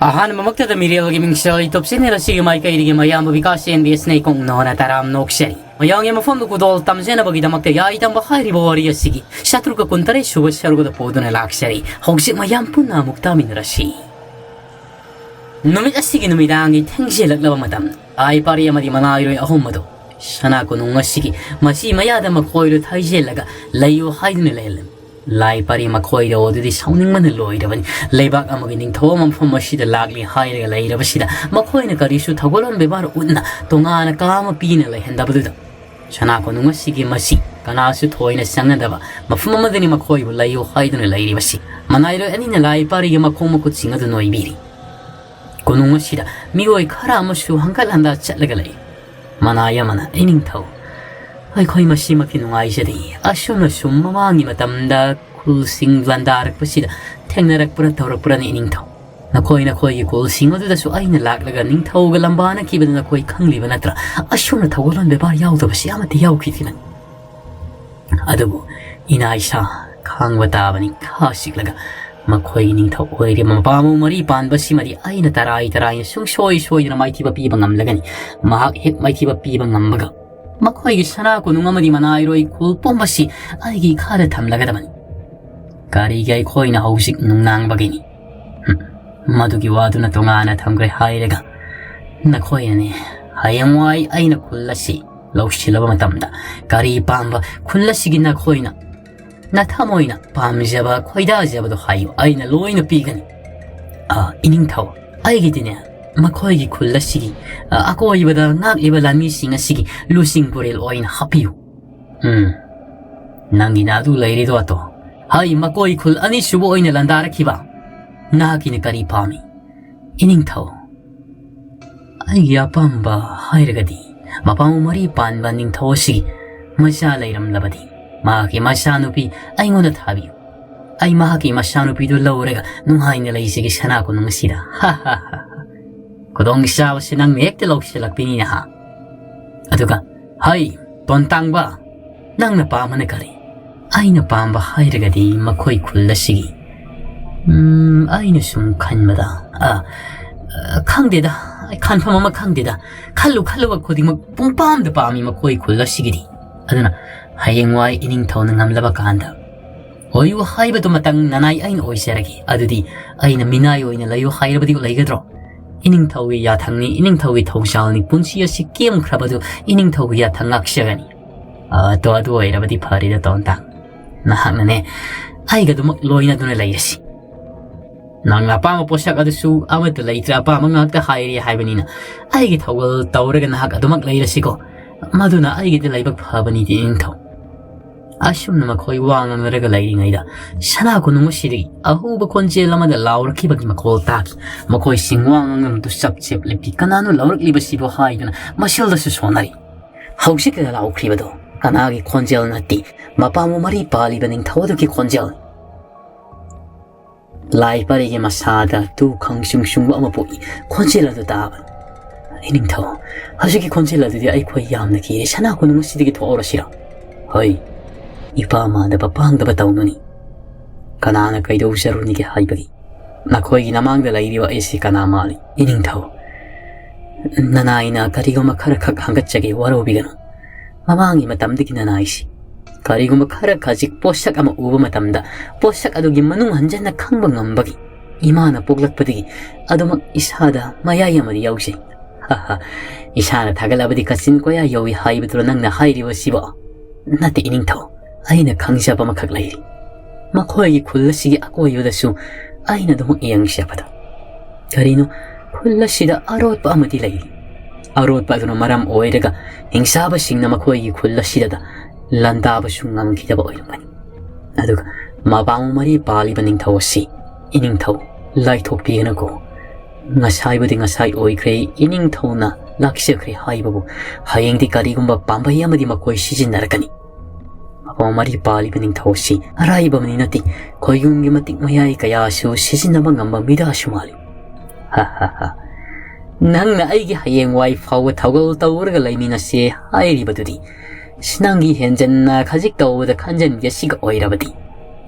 Ahan mamagtada miriyalgi mingshay topsinera sige mai kairigi mayam bikasi NBS nei kong nona taram nokshari. Mayang yama fondo kudol tamjena bagi damakta ya itam bakhairi bawari asigi. Shatru ka kuntare shuba sharuga da poduna lakshari. Hogsi mayam punna mukta minrashi. Numit asigi numidangi tengje laglaba matam. Ai pari amadi manayro ahumado. Shana ko nung asigi masi mayada makoiro taije laga layo haidne lelem. Lai pari makoida odudi sauning man loirabani leibak amagi ningtho mampham masida lagli hairaga leirabasida makoina karisu thagolon bebar unna tongana kama pina lehendabuda chana ko nunga sigi masi kanasu thoina sangadaba mafum amadani makoibu layo haiduna leiribasi manairo anina lai pari ga makoma ku chingadu noibiri konunga sida mioi khara amasu hangalanda chatlaga lei manaya mana iningtho Aikoi masimaki nungaijadi asumna sum mamangi matamda kulsing landarakpasida thengnarakpura tawrakpura ni ningthaw nakoi gi kulsing aduda su aina laklaga ningthaw ga lambana kibada nakoi khangliba natra asumna thawolon bebar yaudabasi amati yaukithimani adubu inaisa khangba tabani khasiklaga makoi ningthaw oire mapamu mari panbasi mari aina tarai sungsoi soina maithiba piba ngamlagani mahak hek maithiba piba ngambaga Makoy sana ko nung amadi manayroy kulpombasi ay gikada tamlagadamani. Karigay koy na hausik nung nang bagini. Madugi wado na tongana tamgay hayraga. Nakoy ane hayamway ay nakulasi. Laushilaba matamda. Kari pamba kulasi ginakoy na. Natamoy na pamjaba koy dajaba do hayo ay na loy na pigani. Ining tao ay gitine. Makoy kullasigi ako ibada ngak ibalami singa sigi lusing puril oin hapiu nangi nadu lairido ato hai makoy kul ani subo oin landara kiba nagi ni kari pami ining thau ai ya pamba hairagadi mapamu mari panba ning thau sigi masha lairam labadi maki mashanupi ai ngona thabiu ai mahaki mashanupi do laurega nunghai ne laisigi sana ko nungsida ha ha ha Kodong siya sinang mek te lok silak pini na ha. Aduga, hay, tontang ba? Nang napama na kari. Ay napamba hay ragadi makoy kulla sige. Ay nasum kan mada. Kang deda, ay kan pa mama kang deda. Kalu wag koding magpumpam da pa mi makoy kulla sige di. Aduna, hayeng way ining tao nang amlaba kahanda. Oy hay ba tumatang nanay ay na oy seragi. Adudi, ay na minay oy na layo hay ba di ko laygadro. Ining thawi ya thangni ining thawi thongsalni punsiya si kem khrabadu ining thawi ya thangak shagani to adu oirabadi phari da tonta nahangane ai ga dumak loina duna lairasi nang apa ma posak adusu amad laitra apa mangak ta hairi haibanina ai gi thawal tawraga nahak adumak lairasi ko maduna ai gi laibak phabani di ining thaw asumna makoy wanga meraga lairingaida sana ko nungo siri ahuba konjel amada lauraki bagi makol taki makoy singwang ngam tu sabchep lepi kanano laurak liba sibo haiduna masilda su sonari hausik da laukri bado kanagi konjel nati mapamu mari pali baning thawadu ki konjel lai pari ge masada tu khangsung sung ama poi konjel adu daban ining thaw hasiki konjel adu di ai khoi yamna ki sana ko nungo sidi ki thora sira hoi Ipama da papang da bataw nuni. Kanana kay daw siya rin ni haibagi. Nakoy ginamang da lairiwa isi kanamali. Ining tao. Nanay na karigo makarakak hanggat siyagi waraw bigano. Mamangi matamdi nanay si. Karigo makarakajik posak ama uba matamda. Posak ado gimanung handyan na kangbang ambagi. Ima na puglak patigi. Ado mag isada mayaya mariyaw siya. Haha. Isa na tagalabadi kasin ko ya yawi haibitro nang nahairiwa siba. Nati ining tao. Aina kangsya pa makaglairi. Makoy kullasigi ako yodasu aina dumang iyang siya pa ta. Karino, kullasida arot pa amati lairi. Arot pa ito na maram oy daga hingsaba sing na makoy kullasida da landa ba siyang ngamang kita ba oy naman. Aduga, mabango mari pali ba ning tawa si ining taw lai topi na ko. Ngasay ba di ngasay oy kray ining taw na laksya kray hay babu hayang di karigumba pambaya madi makoy sijin narakani. Mari pali baning tausi arai ba maninati koyungi matik mayay kaya su sisinabang ang mamida sumali ha nang na ay gi hayeng wai fawa tawgal tawraga laimi na si hayri badudi sinangi henjan na kajik tawda kanjan yasiga oirabadi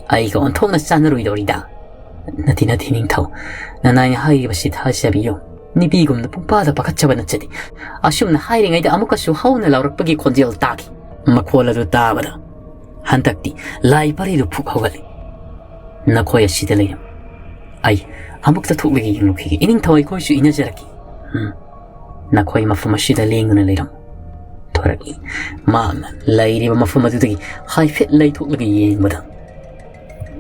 ay ka ontok na sanaro idorida Nati ningthau. Nanay hairibasi thasabiyo. Nibigumna pungpada pakatchaba nachadi. Asumna hairingaida amukasu hauna laurakpagi khonjel taki. Makhol adu tabada. Hantakti lai paridu phuk hawali. Nakhoi asida leiram. Ai amukta thuklagi yinglukhigi. Iningthau aikoisu inajaraki. Nakhoi mafum asida lenguna leiram. Thoraki. Maana lairiba mafum adudagi haifet lai thuklagi yengbada.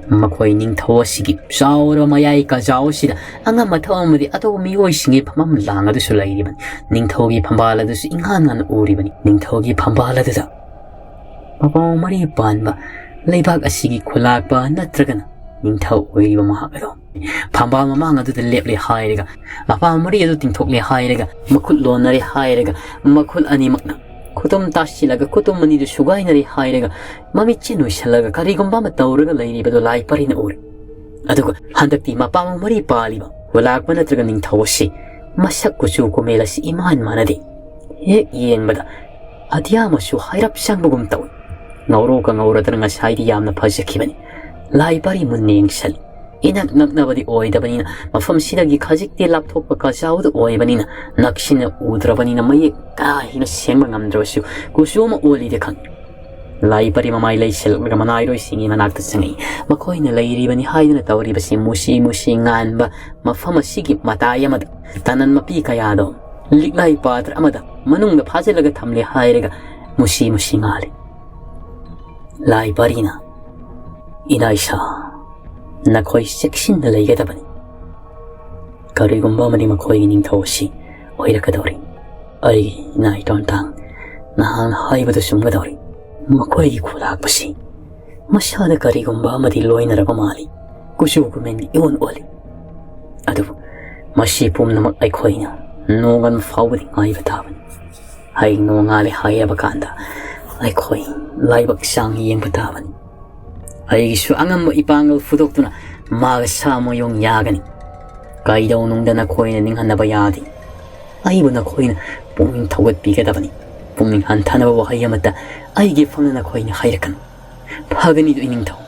Makhoi ningthau asigi saura mayai ka jaosida anga mathau amadi ato mioi singi phamam langa du sulairiban. Ningthau gi phambala du ingan uribani. Ningthau gi phambala du da. Mapang mari panba leibak asigi khulakpa natragana ningthau oiriba mahagado. Phambal mamang adu leple hairega. Mapang mari adu tingthokle hairega. Makhul lonare hairega. Makhul animakna. Kutum tashilaga kutum mani du sugainari hairega. Mami chinu shalaga karigumba matauraga leiribado lai parina uri. Aduga handakti mapang mari paliba. Walakpa natraga ningthau si. Masak kusu kumela si iman manadi. Hek yengbada. Adyamasu hairap sangbugum tawi. Ngauro ka ngauradar nga saydi yamna pazakibani. Lai pari munning sali. Inak naknabadi oidabanina. Mafam sidagi khajikti laptop ka jawd oibanina. Nakshina udrabanina may kahina siyang mangamdrawasu. Kusuma uli de kang. Lai pari mamay lay silak manayro singi manakta sangay. Makoy na lairibani haida na tawriba si musi ngan ba. Mafam sigip mataya mada. Tanan mapi kayado. Liklay patra amada. Manung na pazalaga tamli hairaga. Musi ngali. Lai parina inaisha nakhoi sekshin na laigedabani. Karigumba madi makhoi ningthau si oirakadori. Ai nai tontang nahan haibadu sumgadori. Makhoi gi khulakpasi masada karigumba madi loinaraba mali. Kusu kumengi iwan oli. Adu masi pumnamak aikhoina nongan fawbadi ngaiba tabani. Hai nongali hayaba kanda aikoi laibak sang yeng patabani. Aigisu angam ipangal fudoktuna maga samo yong yagani. Kaidaw nung dana koina ning hanaba yadi. Aibu na koina punging tawad bigadabani. Punging hantanaba wahayamata aigi fangna na koina hayrakan. Pagani do ining taw.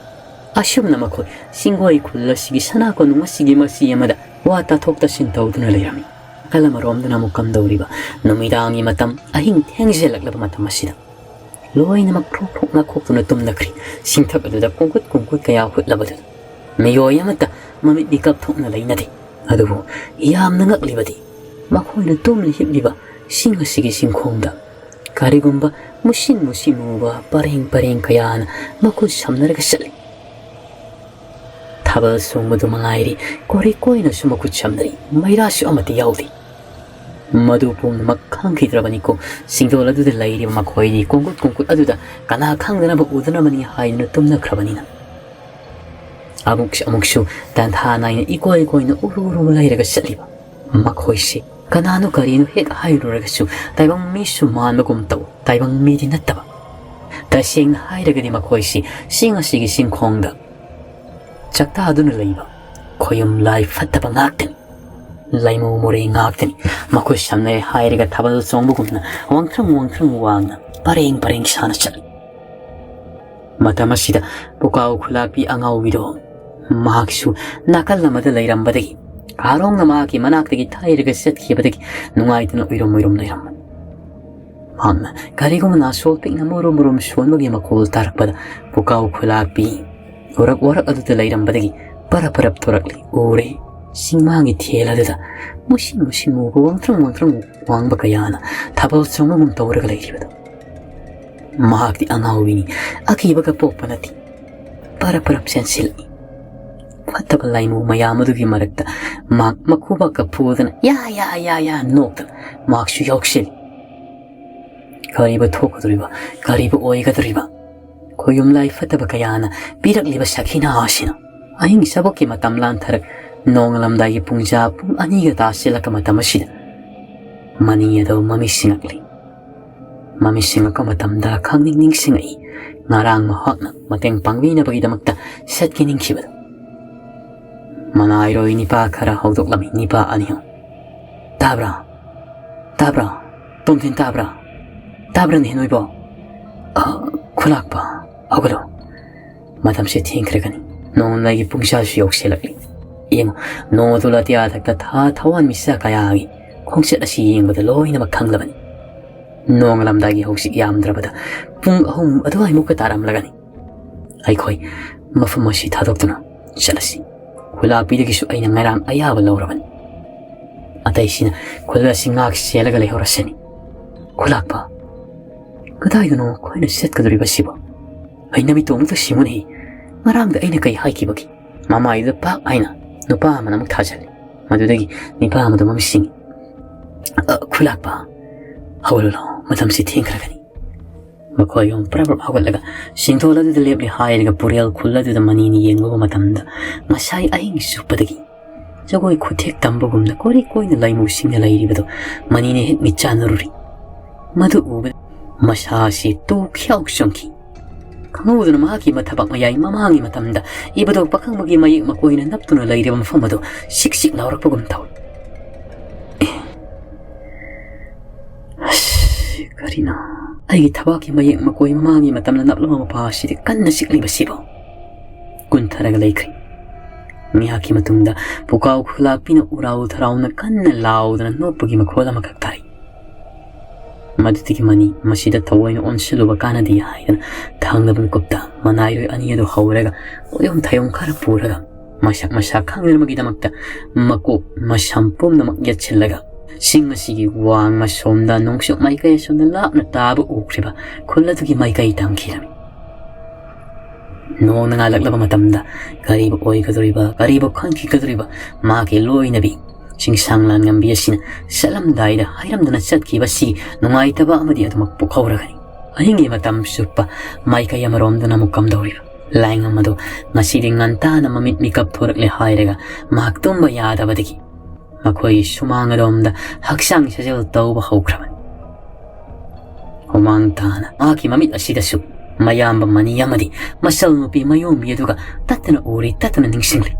Asyum na makoy singway kulla sige sanako nung masige masiyamada wata tokta sintaw duna layami. Kalamarom duna mukam dawriba numidangi matam ahing tengzelaklaba matam masida. Loy na magprok na kok na tumnakri singthak aduda kungkut kaya hutlabada mayoy amata mamit dikap thok na lainadi adubo iyam na ngaklibadi makoy na tumli hibliba singa sige singkhongda karigumba musin ba pareng kaya na makul samnaraga sali tabal sungmudu mangairi koy na sumakut samnari mayrasu amati yaudi Madu pum makhang khidrabani ko singdol adu de lairi makhoi di kongkut aduda kana khangdana ba udana mani haina tumna khrabani na amukshu tan thana ina ikoi na uru lairaga saliba makhoi si kana no karinu hek hairu raga su taibang mi su man magum taw taibang mi di nataba ta sing hairaga di makhoi si singa sigi singkhongda chakta aduna laiba khoyum lai fattaba ngakten Laimu muri ngakten makus samne hairiga tabal songbugumna wangkrang wangna pareng sana chal matamasida pukaw khulapi angaw wido mahaksu nakal namada lairambadagi karong namaki manaktagi thairiga setkibadagi nungaitna uirom lairam magna karigum na solping na murum sonmagi makul tarakpada pukaw khulapi warak adu lairambadagi parap torakli ure Singmangi tiela dada musin mu wangtrang wang bakayana tabal songmum tawraga lairibada mahakti angawini akibaga pokpanati parap sensil fatabalaimu mayamadugi marakta makubaka pudana ya nokta maksu yoksil kariba thokadriba kariba oigadriba koyum lai fatabakayana birakliba sakhina asina ahing sabaki matam lantarak Nongalamdagi pungja pung aniga tasila kamatamasida. Maniya daw mamisingakli. Mamisingak kamatamda kang ningning singai. Ngarang mahak na mateng pangwina bagidamagta set kining kibad. Manayro inipa kara hawdok lami nipa aniyo. Tabra. Tumtin tabra. Tabra ni hinoy bo. Kulak ba. Agalo. Matam si tingkregani. Nongalamdagi pungja siyok silakli. Yeng no to la tia thak ta tha thawan misa kaya gi khongset asi yeng bada loina mak thanglabani nong lam da gi hoksi yam drabada pung ahum adwai muk taram lagani ai khoi mafam asi thadoktuna chalasi khula pi de gi su aina ngarang aya ba lawraban atai sina khula singak selaga le horasani khula pa kadai no khoi na set kaduri basiba aina mi tong ta simuni ngarang da aina kai hai ki bagi mama ida pa aina no pa mana mak thajal madudagi ni pa amadu mam sing khula pa hawlo matam si thing kragani makhoi yom prabab hawalaga singthola de lepli hairiga purial khulla de mani ni yengo matamda masai aing supadagi jagoi khuthek tambagumna kori koina laimu singna lairibado mani ne het mi chanaruri madu ube masasi to khyau shonki khanguduna maki mathabak mayai mamangi matamda ibado pakhang magi mayik makoina naptuna lairiba mafamado siksik lawrakpagum taw karina ai thabaki mayik makoi mamangi matamna naplama mapasi kanna sikli basibo kuntharaga laikai mihaki matungda pukau khula pina urau tharauna kanna laudana nopagi makhola makaktai madutiki mani masida tawaina onsiluba kanadi haidana thanglaban kupta manairoi aniyado hawraga oyom thayom khara puraga masak khanglmagi damakta mako masampum namak yatchillaga singmasigi wang masomda nongsuk maikai somda lapna tabu ukriba khulladugi maikai tamkhirami no nanga laglaba matamda gariba oi kaduriba gariba khanki kaduriba maki loinabi singsanglan ngambi asina salam daida hairamdana chatki basi nungai taba amadi atumak pukhawragani ahingi matam suppa maikai amaromdana mukam dawriba laing amado ngasidi ngantana mamit mikap thorakle hairega maktumba yadabadagi makhoi sumangadomda haksang sajal tawba hawkraban humang tana maki mamit asidasu mayamba mani yamadi masal nupi mayom yeduga tatana uri tatana ningsingli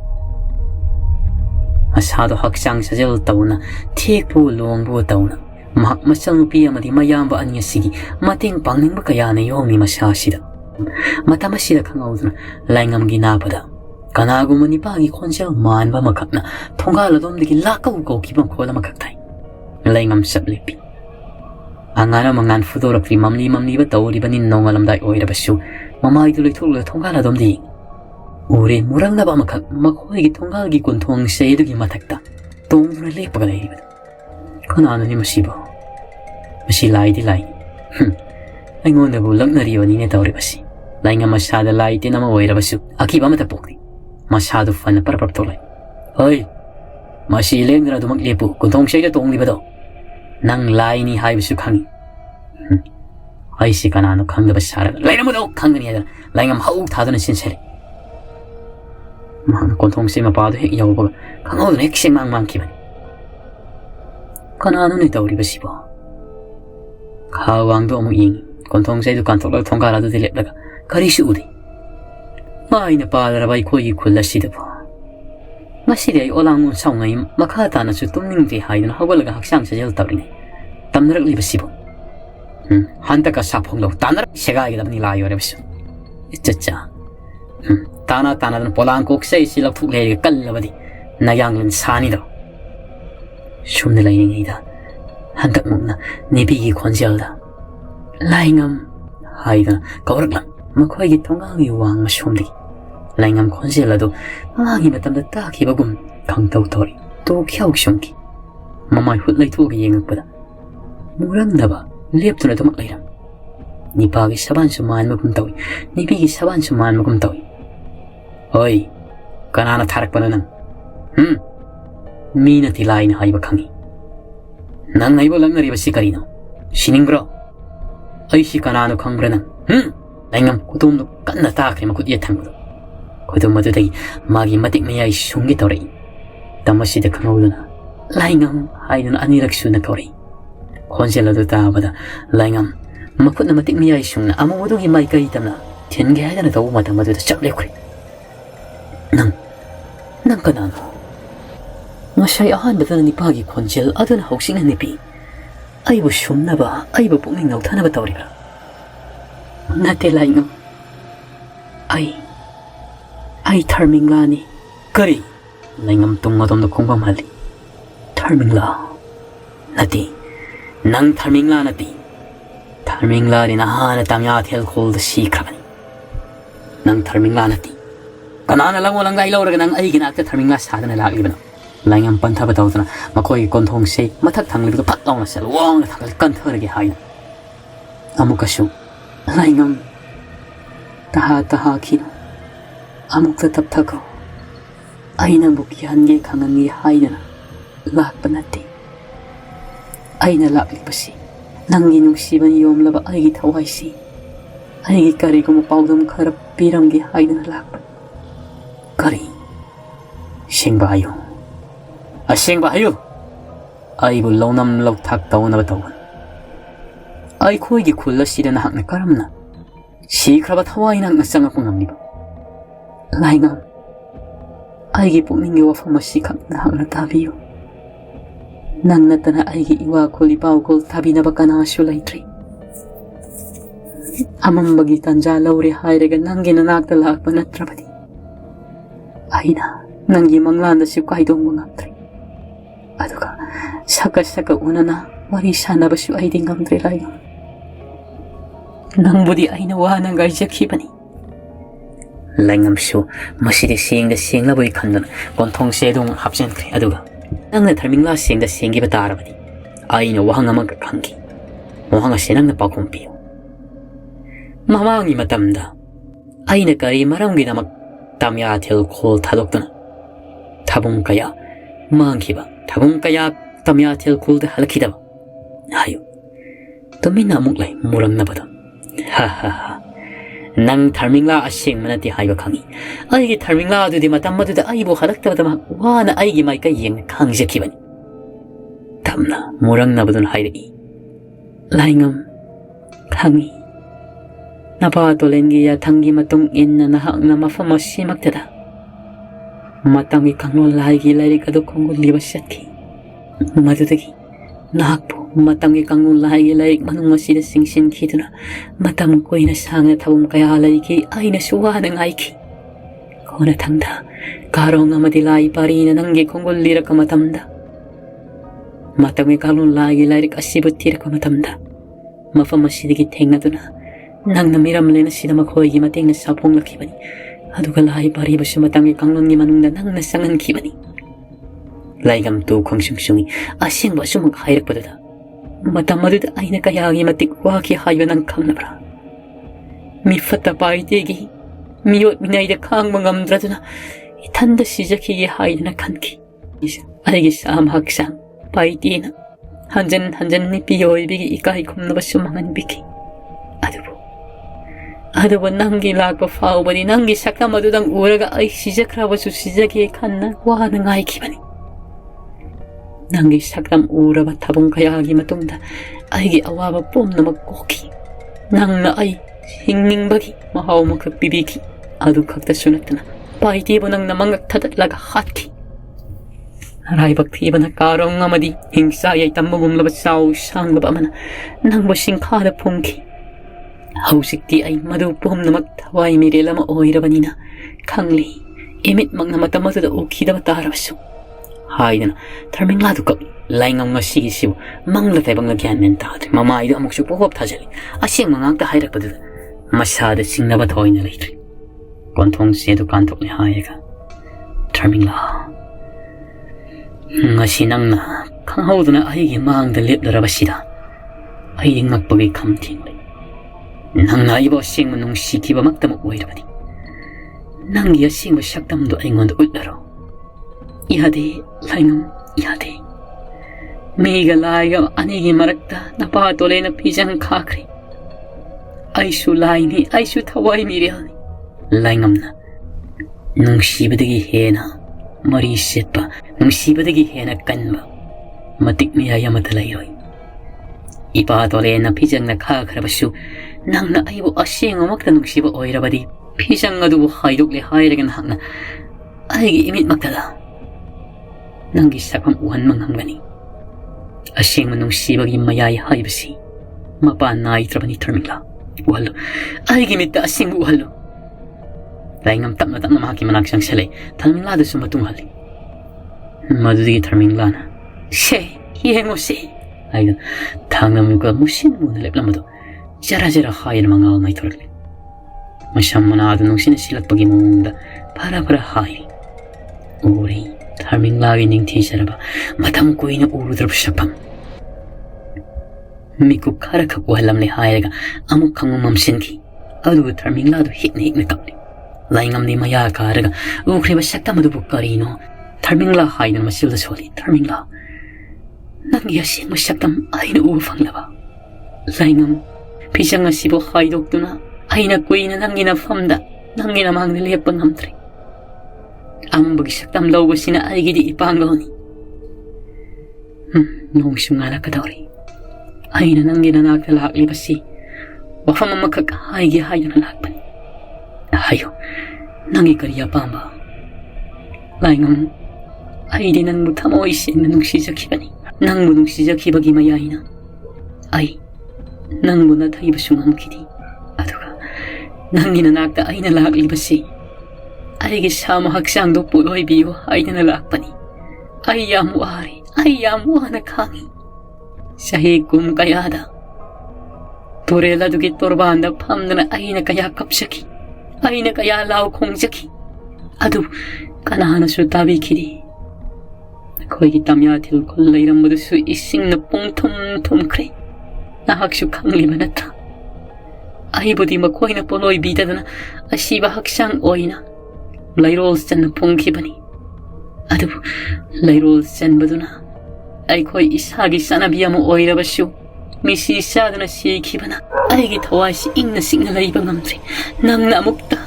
asado haksang sajal tawna thekpu longbu tawna mak masal nupi amadi mayamba anyasigi mating pangningba kayana yomi masasida matamasida khangauduna laingam gi napada kanaguma nipagi khonsel manba makakna thongaladom digi lakau ko kibam khola makaktai laingam sablepi angana mangan fudorakri mamni ba tawri banin nongalam dai oirabasu mamai tu lithul thongaladom di ure murang na ba makak makhoi gi thongal gi kunthong seidu gi mathakta tongduna lepaga leiriba kanana ni masiba masi lai di lai aingonda bu laknari oni ne tawribasi lainga masada lai te nama oirabasu akiba mata pokri masadu fana parapap tolai oi masi lengra dumak lepu kunthong seida tonglibado nang lai ni haibisu khangi ai si kanano khangdaba sara laina mudo khangani ada laingam hau thadana sinsere man konthong se mapadu hek yawba khangau nek se mang kibani kanano ni tawri basiba khawang do mu ing konthong se du kan thokla thongkala du dilepdaga kari su udi maina palara bai khoi khulla sidaba masidi ai olangun saungai makha tana chu tumning ti haidana hawalaga haksang sajal tawri tamnarak li basiba hantaka saphong lo tanar segai gidabni la yorebasu ichacha tana dan polang kok sei silak thuk le kallabadi nayanglan sani do shumne laing ida hantak mukna nebi gi khonjalda laingam haida kawrakla makhoi gi thonga gi wang ma shumdi laingam khonjelado magi matamda ta khibagum khangtau tori to khyau shonki mamai hut lai thu gi yengakpada murang naba leptuna tumak lairam nipagi saban suman makum tawi nipigi saban suman makum tawi oi kanana tharak pananang mina tilai na haiba khangi nang naibo langnari basi karino siningbro ai si kanano khangbra nang laingam kutum no kanna takre makut ye thangdo kutum madu dai magi matik meyai sungi tawrei tamasi de khangauduna laingam haiduna anirak suna kawrei khonselado tabada laingam makut na matik meyai sungna amodu gi mai kai tamna thenge haidana taw mata madu da chaple khri nang kanano masai ahan badana nipagi khonsel adana hausinga nipi aibu shumnaba aibu pukning nauthana tawriba nate laingam ai tharminglani kari laingam tung adom da khongbam hali Tharmingla nati nang Tharmingla nati Tharmingla dina hana tamya thel khol da sikrabani nang Tharmingla nati kanana lango langai lawraga nang ai gina ta Tharmingla sadana laglibana laingam pantha batawtana makoi konthong se mathak thanglibga phat lawna sel wang thangal kan tharage haina amukashu laingam taha khina amukta tapthako aina bukyange khangangi haina lakpa nate aina laklibasi nangi nungsibani yomlaba aigi thawaisi aigi karigum paudum khara piramgi haina lakpa kari singba ayo asingba ayo aibu lawnam lawthak tawnaba tawban ai khoigi khulla sidana hakna karamna sikraba thawaina ngasanga ngamniba laingam aigi pukningi wafam asi khakna hakna tabiyo nang natana aigi iwa khuli paukol thabinaba kanashu laitri amambagi tanja lawre hairaga nangi nanakta lakpa natrabadi aina nangi manglanda si kaidongba ngamtri aduga saka unana wari sanabasu aidi ngamtri laingam nangbudi aina wana gaijakhibani laingamsu masidi singla boi khandana konthong sedung hapjenkri aduga nangna Tharmingla singda singiba tarabadi aina wahang amag khangki wahang senangna pakhom piyo mamangi matamda aina kari maramgi namak tamya thel khol thadokdana thabung kaya mangkiba thabung kaya tamya thel khol da halkhidaba hayo tumina amuk lai murangna bada ha nang Tharmingla asing manati haiba khangi aigi Tharmingla adudi matam maduda aibo halaktabada wana aigi maika yeng khangjakibani tamna murangna badun hairi laingam khangi napa tolengi ya thangi matung inna nahakna mafam asimaktada matangi kanglol laigi lairi kadu kongol liba syatki madudagi nakpo matangi kanglol laigi lairi manung masida singsin khiduna matam koina sangna thabum kaya laigi aina suwana ngaiki kona thangda karong amadi lai parina nangi kongol liraka matamda matangi kanglol laigi lairi asibu tiraka matamda mafam asidagi thengnaduna nangna miramlena sida makhoigi matengna sapong lakhibani aduga lai paribasu matangi kanglongi manungda nangna sangankhibani laigam tu khongsungsungi asengba sumang hairakpadada matam aduda aina kayagi matik waki haiba nang khangnabra mi fatta paitegi miyot minaida khangba ngamdraduna ithanda sijakhigi haidana khanki aigi sam haksang paitina hanjan ni piyoibigi ikai khumnaba sumangan biki adubu nangi lakpa faubani nangi sakam adudang uraga ai sijakrabasu sijagi khanna wana ngaikibani nangi sakam uraba thabung kayagi matungda aigi awaba pomnamak koki nangna ai hingingbagi mahaw makak bibiki adu khakta sunatna paitibo nangna mangak thadatlaga hatki raibak thibana karong amadi hingsa yai tammagumlaba saw sanglaba amana nangba singkhada phungki hausikti ay madu pumnamak thawai mirelama oirabanina khangli emit magna matamatuda ukidaba tarabasu haidana Tharmingla du kap laingam nga sigi sibu mangla taibang gyan men tadri mama idu amuksu pohop thajali asing mangangta hairakpadu masada singnaba thoina leitri konthong sedu kantok le haiga Tharmingla ngasi nangna khanghauduna aigi mangda leplarabasida aigi ngakpagi khamting nangna ibo asingma nungsikiba maktam oirabani nangi asingba saktamdo aingonda utlaro ihade laingam ihade mega laiga anigi marakta napa tolena pijang khakri aisu laini aisu thawai mirani laingamna nungsibadagi hena mari setpa nungsibadagi hena kanba matik miya yamata lairoi ipa tolena pijangna khakhrabasu nangna aibu asing amakta nungsiba oirabadi pijang adubu haidokle hairagan hakna aigi imit maktada nangi sakam uhan manghamgani asing nungsibagi mayai haibasi mapa naitrabani Tharmingla uhallo aigi mitta asing uhallo laingam tapna mahaki manaksang salay Tharmingla da sumatung hali ꯃꯗꯨꯗꯒꯤ ꯊꯔꯃꯤꯡꯂꯥꯅ ꯁꯦ ꯌꯦꯡꯉꯨꯁꯤ ꯍꯥꯏꯅ ꯊꯥꯡꯅꯃꯨꯛꯀ ꯃꯨꯁꯤꯟ ꯃꯨꯅ ꯂꯦꯞꯂꯝꯕꯗꯣ ꯖꯔ ꯖꯔ ꯍꯥꯏꯗꯨꯅ ꯃꯉꯥꯜ ꯃꯥꯏꯊꯣꯔꯛꯂꯦ ꯃꯁꯝ ꯃꯅꯥꯗꯨ ꯅꯨꯡꯁꯤꯅ ꯁꯤꯜꯂꯛꯄꯒꯤ ꯃꯑꯣꯡꯗ ꯐꯔ ꯐꯔ ꯍꯥꯏꯔꯤ ꯎꯔꯤ ꯊꯔꯃꯤꯡꯂꯥꯒꯤ ꯅꯤꯡꯊꯤꯖꯔꯕ ꯃꯇꯝ ꯀꯨꯏꯅ ꯎꯔꯨꯗ꯭ꯔꯕ ꯁꯛꯐꯝ ꯃꯤꯀꯨꯞ ꯈꯔꯈꯛ ꯎꯍꯜꯂꯝꯂꯦ ꯍꯥꯏꯔꯒ ꯑꯃꯨꯛ ꯈꯪꯕ ꯃꯝꯁꯤꯟꯈꯤ ꯑꯗꯨꯒ ꯊꯔꯃꯤꯡꯂꯥꯗꯨ ꯍꯤꯛꯅ ꯍꯤꯛꯅ ꯀꯞꯂꯦ ꯂꯥꯏꯉꯝꯗꯤ ꯃꯌꯥ ꯀꯥꯔꯒ ꯎꯈ꯭ꯔꯤꯕ ꯁꯛꯇꯝ ꯑꯗꯨꯕꯨ ꯀꯔꯤꯅꯣ ꯊꯔꯃꯤꯡꯂꯥ ꯍꯥꯏꯗꯨꯅ ꯃꯆꯤꯜꯗ ꯁꯣꯜꯂꯤ ꯊꯔꯃꯤꯡꯂꯥ ꯅꯪꯒꯤ ꯑꯁꯦꯡꯕ ꯁꯛꯇꯝ ꯑꯩꯅ ꯎꯕ ꯐꯪꯂꯕ ꯂꯥꯏꯉꯝ ꯐꯤꯖꯪ ꯑꯁꯤꯕꯨ ꯍꯥꯏꯗꯣꯛꯇꯨꯅ ꯑꯩꯅ ꯀꯨꯏꯅ ꯅꯪꯒꯤ ꯅꯐꯝꯗ ꯅꯪꯒꯤ ꯅꯃꯥꯡꯗ ꯂꯦꯞꯄ ꯉꯝꯗ꯭ꯔꯦ ꯑꯃꯝꯕꯒꯤ ꯁꯛꯇꯝ ꯂꯧꯕꯁꯤꯅ ꯑꯩꯒꯤꯗꯤ ꯏꯄꯥꯡꯒꯜꯅꯤ ꯅꯣꯡꯁꯨ ꯉꯥꯜꯂꯛꯀꯗꯧꯔꯤ ꯑꯩꯅ ꯅꯪꯒꯤ ꯅꯅꯥꯛꯇ ꯂꯥꯛꯂꯤꯕꯁꯤ ꯋꯥꯐꯝ ꯑꯃꯈꯛ ꯍꯥꯏꯒꯦ ꯍꯥꯏꯗꯨꯅ ꯂꯥꯛꯄꯅꯤ ꯍꯥꯏꯌꯨ ꯅꯪꯒꯤ ꯀꯔꯤ ꯑꯄꯥꯝꯕ ꯂꯥꯏꯉꯝ ꯑꯩꯗꯤ ꯅꯪꯕꯨ ꯊꯃꯣꯏ ꯁꯦꯡꯅ ꯅꯨꯡꯁꯤꯖꯈꯤꯕꯅꯤ ꯅꯪꯕꯨ ꯅꯨꯡꯁꯤꯖꯈꯤꯕꯒꯤ ꯃꯌꯥꯏꯅ ꯑꯩ ꯅꯪꯕꯨ ꯅꯊꯩꯕꯁꯨ ꯉꯝꯈꯤꯗꯦ ꯑꯗꯨꯒ ꯅꯪꯒꯤ ꯅꯅꯥꯛꯇ ꯑꯩꯅ ꯂꯥꯛꯂꯤꯕꯁꯤ ꯑꯩꯒꯤ ꯁꯥꯃ ꯍꯛꯆꯥꯡꯗꯨ ꯄꯣꯠꯂꯣꯏꯕꯤꯌꯨ ꯍꯥꯏꯗꯨꯅ ꯂꯥꯛꯄꯅꯤ ꯑꯩ ꯌꯥꯝ ꯋꯥꯔꯦ ꯑꯩ ꯌꯥꯝ ꯋꯥꯅ ꯈꯥꯡꯉꯤ ꯆꯍꯤ ꯀꯨꯝ ꯀꯌꯥꯗ ꯇꯨꯔꯦꯜ ꯑꯗꯨꯒꯤ ꯇꯣꯔꯕꯥꯟꯗ ꯐꯝꯗꯨꯅ ꯑꯩꯅ ꯀꯌా ꯀꯞꯆꯈꯤ ꯑꯩꯅ ꯀꯌా ꯂꯥꯎ ꯈꯣꯡꯖꯈꯤ ꯑꯗꯨ ꯀꯅꯥꯅꯁꯨ ꯇꯥꯕꯤꯈꯤꯗꯦ ꯑꯩꯈꯣꯏꯒꯤ ꯇꯝꯌꯥꯊꯤꯜ ꯈꯨꯜ ꯂꯩꯔꯝꯕꯗꯨꯁꯨ ꯏꯁꯤꯡꯅ ꯄꯨꯡꯊꯨꯝ ꯊꯨꯝꯈ꯭ꯔꯦ ꯅꯍꯥꯛꯁꯨ ꯈꯪꯂꯤꯕ ꯅꯠꯇ꯭ꯔꯥ ꯑꯩꯕꯨꯗꯤ ꯃꯈꯣꯏꯅ ꯄꯣꯠꯂꯣꯏꯕꯤꯗꯗꯅ ꯑꯁꯤꯕ ꯍꯛꯆꯥꯡ ꯑꯣꯏꯅ ꯂꯩꯔꯣꯜ ꯆꯟꯅ ꯄꯨꯡꯈꯤꯕꯅꯤ ꯑꯗꯨꯕꯨ ꯂꯩꯔꯣꯜ ꯆꯟꯕꯗꯨꯅ ꯑꯩꯈꯣꯏ ꯏꯁꯥꯒꯤ ꯆꯠꯅꯕꯤ ꯑꯃ ꯑꯣꯏꯔꯕꯁꯨ ꯃꯤꯁꯤ ꯆꯥꯗꯨꯅ ꯁꯤꯈꯤꯕꯅ ꯑꯩꯒꯤ ꯊꯋꯥꯏꯁꯤ ꯏꯪꯅ ꯆꯤꯛꯅ ꯂꯩꯕ ꯉꯝꯗ꯭ꯔꯦ ꯅꯪꯅ ꯑꯃꯨꯛꯇ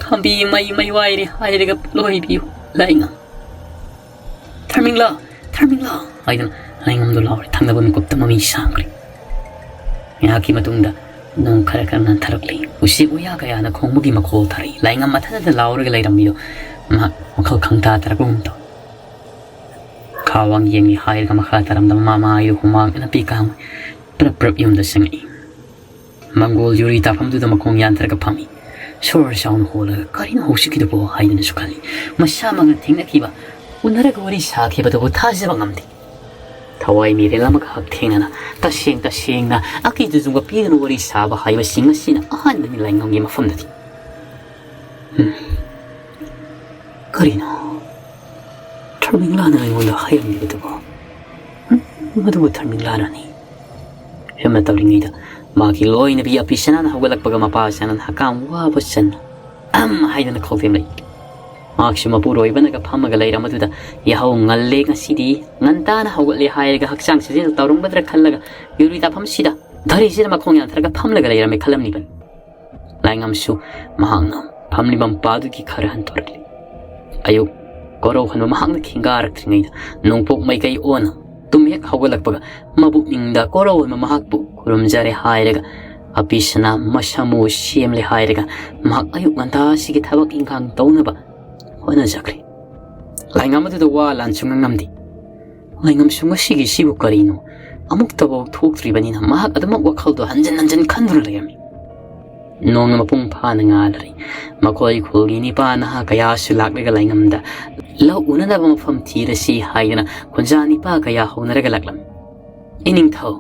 ꯈꯥꯝꯕꯤ ꯃꯩ ꯋꯥꯏꯔꯦ ꯍꯥꯏꯔꯒ ꯄꯣꯠꯂꯣꯏꯕꯤꯌꯨ ꯂꯥꯏꯉꯝ ꯊꯔꯃꯤꯡꯂꯥ ꯊꯔꯃꯤꯡꯂꯥ ꯍꯥꯏꯗꯨꯅ ꯂꯥꯏꯉꯝꯗꯨ ꯂꯥꯎꯔꯦ ꯊꯪꯅꯕ ꯃꯤꯀꯨꯞꯇ ꯃꯃꯤ ꯁꯥꯡꯈ꯭ꯔꯦ ꯉꯥꯏꯍꯥꯛꯀꯤ ꯃꯇꯨꯡꯗ ꯅꯣꯡ ꯈꯔ ꯈꯔ ꯅꯟꯊꯔꯛꯂꯤ ꯎꯆꯦꯛ ꯎꯌꯥ ꯀꯌꯥꯅ ꯈꯣꯡꯕꯒꯤ ꯃꯈꯣꯜ ꯊꯥꯔꯛꯏ ꯂꯥꯏꯉꯝ ꯃꯊꯟꯇ ꯂꯥꯎꯔꯒ ꯂꯩꯔꯝꯃꯤꯗꯣ ꯃꯍꯥꯛ ꯋꯥꯈꯜ ꯈꯪꯇꯥ ꯇꯥꯔꯛꯄꯒꯨꯝ ꯇꯧ ꯈꯥꯋꯥꯡ ꯌꯦꯡꯉꯤ ꯍꯥꯏꯔꯒ ꯃꯈꯥ ꯇꯥꯔꯝꯗꯕ ꯃꯃꯥꯏꯗꯨ ꯍꯨꯃꯥꯡꯅ ꯄꯤꯀꯥꯡꯉꯣꯏ ꯄ꯭ꯔꯞ ꯄ꯭ꯔꯞ ꯌꯨꯝꯗ ꯆꯪꯉꯛꯏ ꯃꯪꯒꯣꯜ ꯌꯨꯔꯤ ꯇꯥꯐꯝꯗꯨꯗ ꯃꯈꯣꯡ ꯌꯥꯟꯊꯔꯒ ꯐꯝꯃꯤ ꯁꯣꯔ ꯆꯥꯎꯅ ꯍꯣꯜꯂꯒ ꯀꯔꯤꯅꯣ ꯍꯧꯖꯤꯛꯀꯤꯗꯨꯕꯣ ꯍꯥꯏꯗꯨꯅꯁꯨ ꯈꯜꯂꯤ ꯃꯁꯥꯃꯛꯅ ꯊꯦꯡꯅꯈꯤꯕ ꯎꯅꯔꯒ ꯋꯥꯔꯤ ꯁꯥꯈꯤꯕꯗꯨꯕꯨ ꯊꯥꯖꯕ ꯉꯝꯗꯦ ꯊꯋꯥꯏ ꯃꯤꯔꯦꯜ ꯑꯃꯈꯛ ꯊꯦꯡꯅꯅ ꯇꯁꯦꯡꯅ ꯑꯀꯤ ꯇꯨꯖꯨꯡꯕ ꯄꯤꯗꯨꯅ ꯋꯥꯔꯤ ꯁꯥꯕ ꯍꯥꯏꯕꯁꯤꯡ ꯑꯁꯤꯅ ꯑꯍꯥꯟꯕꯅꯤ ꯂꯥꯏꯉꯝꯒꯤ ꯃꯐꯝꯗꯗꯤ ꯀꯔꯤꯅꯣ ꯊꯔꯃꯤꯡꯂꯥꯅ ꯑꯩꯉꯣꯟꯗ ꯍꯥꯏꯔꯝꯂꯤꯕꯗꯨꯕꯣ ꯃꯗꯨꯕꯨ ꯊꯔꯃꯤꯡꯂꯥꯅꯅꯤ ꯍꯦꯝꯅ ꯇꯧꯔꯤꯉꯩꯗ ꯃꯥꯒꯤ ꯂꯣꯏꯅꯕꯤ ꯑꯄꯤꯁꯅꯥꯅ ꯍꯧꯒꯠꯂꯛꯄꯒ ꯃꯄꯥ ꯁꯅꯥꯅ ꯍꯀꯥꯝ ꯋꯥꯕ ꯆꯟꯅ ꯍꯥꯏꯗꯨꯅ ꯈꯧꯊꯦꯡꯂꯛꯏ ꯃꯍꯥꯛꯁꯨ ꯃꯄꯨꯔꯣꯏꯕꯅꯒ ꯐꯝꯃꯒ ꯂꯩꯔꯝꯕꯗꯨꯗ ꯌꯥꯍꯧ ꯉꯜꯂꯦ ꯉꯁꯤꯗꯤ ꯉꯟꯇꯥꯅ ꯍꯧꯒꯠꯂꯦ ꯍꯥꯏꯔꯒ ꯍꯛꯆꯥꯡ ꯁꯥꯖꯦꯜ ꯇꯧꯔꯝꯒꯗ꯭ꯔꯥ ꯈꯜꯂꯒ ꯌꯨꯔꯤ ꯇꯥꯐꯝꯁꯤꯗ ꯙꯔꯤꯁꯤꯗ ꯃꯈꯣꯡ ꯌꯥꯟꯊꯔꯒ ꯐꯝꯂꯒ ꯂꯩꯔꯝꯃꯦ ꯈꯜꯂꯝꯂꯤꯕꯅꯤ ꯂꯥꯏꯉꯝꯁꯨ ꯃꯍꯥꯛꯅ ꯐꯝꯂꯤꯕ ꯃꯄꯥꯗꯨꯒꯤ ꯈꯔ ꯍꯟꯊꯣꯔꯛꯂꯤ ꯑꯌꯨꯛ ꯀꯣꯔꯧꯍꯟꯕ ꯃꯍꯥꯛꯅ ꯈꯤꯡꯒꯥꯔꯛꯇ꯭ꯔꯤꯉꯩꯗ ꯅꯣꯡꯄꯣꯛ ꯃꯥꯏꯀꯩ ꯑꯣꯟꯅ ꯇꯨꯝ ꯍꯦꯛ ꯍꯧꯒꯠꯂꯛꯄꯒ ꯃꯕꯨꯛꯅꯤꯡꯗ ꯀꯣꯔꯧꯍꯟꯕ ꯃꯍꯥꯛꯄꯨ ꯈꯨꯔꯨꯝꯖꯔꯦ ꯍꯥꯏꯔꯒ ꯑꯄꯤꯁꯅꯥ ꯃꯁꯥꯃꯨ ꯁꯦꯝꯂꯦ ꯍꯥꯏꯔꯒ ꯃꯍꯥꯛ ꯑꯌꯨꯛ ꯉꯟꯇꯥꯁꯤꯒꯤ ꯊꯕꯛ ꯏꯪꯈꯥꯡ ꯇꯧꯅꯕ ꯍꯣꯠꯅꯖꯈ꯭ꯔꯦ ꯂꯥꯏꯉꯝ ꯑꯗꯨꯗ ꯋꯥ ꯂꯥꯟꯁꯨ ꯉꯥꯡꯉꯝꯗꯦ ꯂꯥꯏꯉꯝꯁꯨ ꯉꯁꯤꯒꯤ ꯁꯤꯕꯨ ꯀꯔꯤꯅꯣ ꯑꯃꯨꯛꯇꯐꯥꯎ ꯊꯣꯛꯇ꯭ꯔꯤꯕꯅꯤꯅ ꯃꯍꯥꯛ ꯑꯗꯨꯃꯛ ꯋꯥꯈꯜꯗꯣ ꯍꯟꯖꯤꯟ ꯍꯟꯖꯤꯟ ꯈꯟꯗꯨꯅ ꯂꯩꯔꯝꯃꯤ ꯅꯣꯡꯅ ꯃꯄꯨꯡ ꯐꯥꯅ ꯉꯥꯜꯂꯔꯤ ꯃꯈꯣꯏ ꯈꯨꯜꯒꯤ ꯅꯤꯄꯥ ꯅꯍꯥ ꯀꯌꯥꯁꯨ ꯂꯥꯛꯂꯒ ꯂꯥꯏꯉꯝꯗ ꯂꯧ ꯎꯅꯅꯕ ꯃꯐꯝ ꯊꯤꯔꯁꯤ ꯍꯥꯏꯗꯨꯅ ꯈꯨꯟꯖꯥ ꯅꯤꯄꯥ ꯀꯌꯥ ꯍꯧꯅꯔꯒ ꯂꯥꯛꯂꯝꯃꯤ ꯏꯅꯤꯡꯊꯧ